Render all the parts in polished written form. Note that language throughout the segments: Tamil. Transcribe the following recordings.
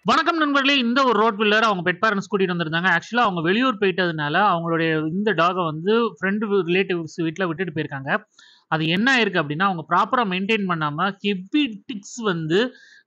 வணக்கம் நண்பர்களே! இந்த ஒரு ரோட் வில்லர் அவங்க பெட் பேரன்ட்ஸ் கூட்டிட்டு வந்திருந்தாங்க. ஆக்சுவலா அவங்க வெளியூர் போயிட்டதுனால, அவங்களுடைய இந்த டாக்க வந்து ஃப்ரெண்ட் ரிலேட்டிவ்ஸ் வீட்ல விட்டுட்டு போயிருக்காங்க. அது என்ன ஆயிருக்கு அப்டின்னா, அவங்க ப்ராப்பரா மெயின்டெயின் பண்ணாம ஹெவி டிக்ஸ் வந்து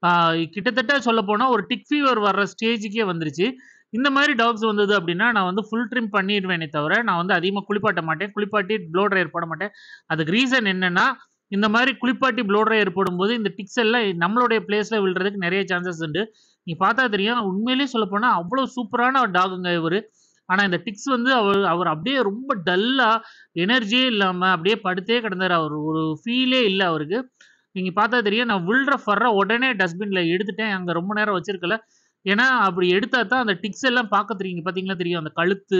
ஆ கிட்டத்தட்ட சொல்லப்போனா ஒரு டிக் ஃபீவர் வர்ற ஸ்டேஜ்க்கே வந்துருச்சு. இந்த மாரி டாக்ஸ் வந்தது அப்டின்னா, நான் வந்து ஃபுல் ட்ரிம் பண்ணிருவேனே தவிர, நான் வந்து அதிகமா குளிப்பாட்ட மாட்டேன். குளிப்பாட்டி ப்ளோ ட்ரையர் போட மாட்டேன். அதுக்கு ரீசன் என்னன்னா, இந்த மாரி குளிப்பாட்டி ப்ளோ ட்ரையர் போடும்போது, இந்த டிக்ஸ் எல்லாம் நம்மளுடைய பிளேஸ்ல விழுறதுக்கு நெறைய சான்சஸ் உண்டு. நீங்க பார்த்தா தெரியும். உண்மையிலேயே சொல்லப்போனா, அவ்ளோ சூப்பரான டாக்குங்க இவரு. ஆனா இந்த டிக்ஸ் வந்து அவர் அப்படியே ரொம்ப டல்லா, எனர்ஜியே இல்லாம அப்படியே படுத்தே கிடந்தாரு. அவரு ஒரு ஃபீலே இல்ல அவருக்கு. நீங்க பார்த்தா தெரியும். நான் விழ்ற ஃபர்ர உடனே டஸ்ட்பின்ல எடுத்துட்டேன். அங்க ரொம்ப நேரம் வச்சிருக்கல. ஏன்னா, அப்படி எடுத்தா தான் அந்த டிக்ஸ் எல்லாம் பார்க்க தெரியும். பார்த்தீங்கன்னா தெரியும். அந்த கழுத்து,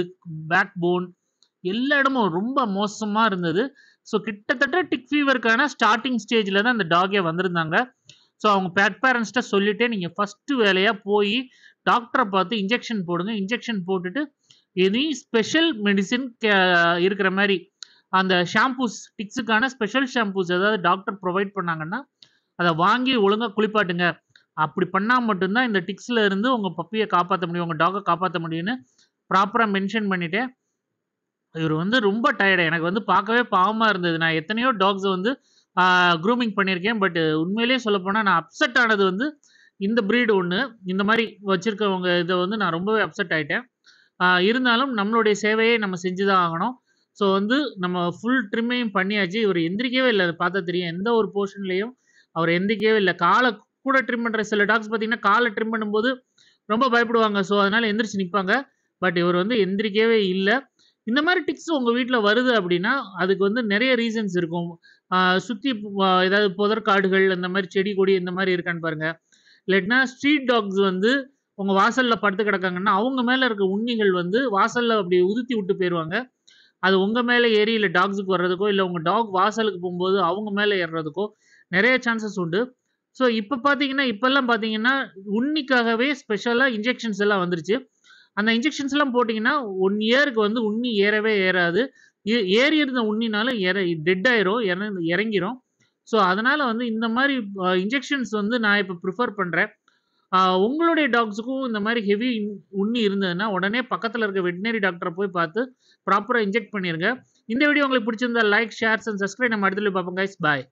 பேக் போன் எல்லா இடமும் ரொம்ப மோசமா இருந்தது. ஸோ கிட்டத்தட்ட டிக் ஃபீவருக்கான ஸ்டார்ட்டிங் ஸ்டேஜ்ல தான் அந்த டாக்கே வந்திருந்தாங்க. ஸோ அவங்க பெட் பேரண்ட்ஸ்ட்ட சொல்லிட்டே நீங்க ஃபர்ஸ்ட்டு வேலையா போயி டாக்டர பார்த்து இன்ஜெக்ஷன் போடுங்க. இன்ஜெக்ஷன் போட்டுட்டு எனி ஸ்பெஷல் மெடிசின் இருக்கிற மாரி அந்த ஷாம்பூஸ் டிக்ஸுக்கான ஸ்பெஷல் ஷாம்பூஸ் ஏதாவது டாக்டர் புரொவைட் பண்ணாங்கன்னா, அத வாங்கி ஒழுங்கா குளிப்பாட்டுங்க. அப்படி பண்ணா மட்டும் தான் இந்த டிக்ஸ்ல இருந்து உங்க பப்பிய காப்பாத்த முடியும். உங்க டாக்க காப்பாத்த முடியும்னு ப்ராப்பரா மென்ஷன் பண்ணிட்டேன். இவரு வந்து ரொம்ப டயர்டு. எனக்கு வந்து பார்க்கவே பாவமா இருந்தது. நான் எத்தனையோ டாக்ஸ வந்து ஆ க்ரூமிங் பண்ணியிருக்கேன். பட் உண்மையிலேயே சொல்லப்போனா நான் அப்செட் ஆனது வந்து இந்த ப்ரீட் ஒண்ணு. இந்த மாரி வச்சிருக்கவங்க இத வந்து நான் ரொம்பவே அப்செட் ஆயிட்டேன். இருந்தாலும் நம்மளுடைய சேவையை நம்ம செஞ்சு தான் ஆகணும். ஸோ வந்து நம்ம ஃபுல் ட்ரிம்மையும் பண்ணியாச்சு. இவரு எந்திரிக்கவே இல்ல. அத பார்த்தா தெரியும். எந்த ஒரு போர்ஷன்லயும் அவர் எந்திரிக்கவே இல்ல. கால கூட ட்ரிம் பண்ற சில டாக்ஸ் பார்த்தீங்கன்னா, கால ட்ரிம் பண்ணும்போது ரொம்ப பயப்படுவாங்க. ஸோ அதனால எந்திரிச்சு நிப்பாங்க. பட் இவர் வந்து எந்திரிக்கவே இல்ல. இந்த மாரி டிக்ஸ் உங்க வீட்ல வருது அப்டின்னா, அதுக்கு வந்து நெறைய ரீசன்ஸ் இருக்கும். ஆ சுத்தி ஏதாவது புதர் அந்த மாரி செடி, கொடி இந்த மாரி இருக்கான்னு பாருங்க. இல்லாட்டினா ஸ்ட்ரீட் டாக்ஸ் வந்து உங்க வாசல்ல படுத்து கிடக்காங்கன்னா, அவங்க மேல இருக்க உண்ணிகள் வந்து வாசல்ல அப்டி உதுத்தி விட்டு போயிருவாங்க. அது உங்க மேல ஏறி இல்ல டாக்ஸுக்கு வர்றதுக்கோ, இல்ல உங்க டாக் வாசலுக்கு போம்போது அவங்க மேல ஏறுறதுக்கோ நெறைய சான்சஸ் உண்டு. ஸோ இப்பல்லாம் பார்த்தீங்கன்னா, உண்ணிக்காகவே ஸ்பெஷலா இன்ஜெக்ஷன்ஸ் எல்லாம் வந்துருச்சு. அந்த இன்ஜெக்ஷன்ஸ்லாம் போட்டீங்கன்னா, 1 இயர்க்கு வந்து உண்ணி ஏறவே ஏறாது. ஏறி இருந்த உண்ணினால டெட் ஆயிரும். இறங்கிரும். ஸோ, அதனால வந்து இந்த மாரி இன்ஜெக்ஷன்ஸ் வந்து நான் இப்ப பிரிஃபர் பண்றேன். உங்களுடைய டாக்ஸுக்கும் இந்த மாரி ஹெவி உண்ணி இருந்ததுன்னா, உடனே பக்கத்துல இருக்க வெட்டனரி டாக்டர போய் பார்த்து ப்ராப்பரா இன்ஜெக்ட் பண்ணிருங்க. இந்த வீடியோ உங்களுக்கு பிடிச்சிருந்தா லைக், ஷேர்ஸ் அண்ட் சப்ஸ்கிரைப். நம்ம அடுத்த வீடியோல பார்ப்போம் கைஸ். பாய்.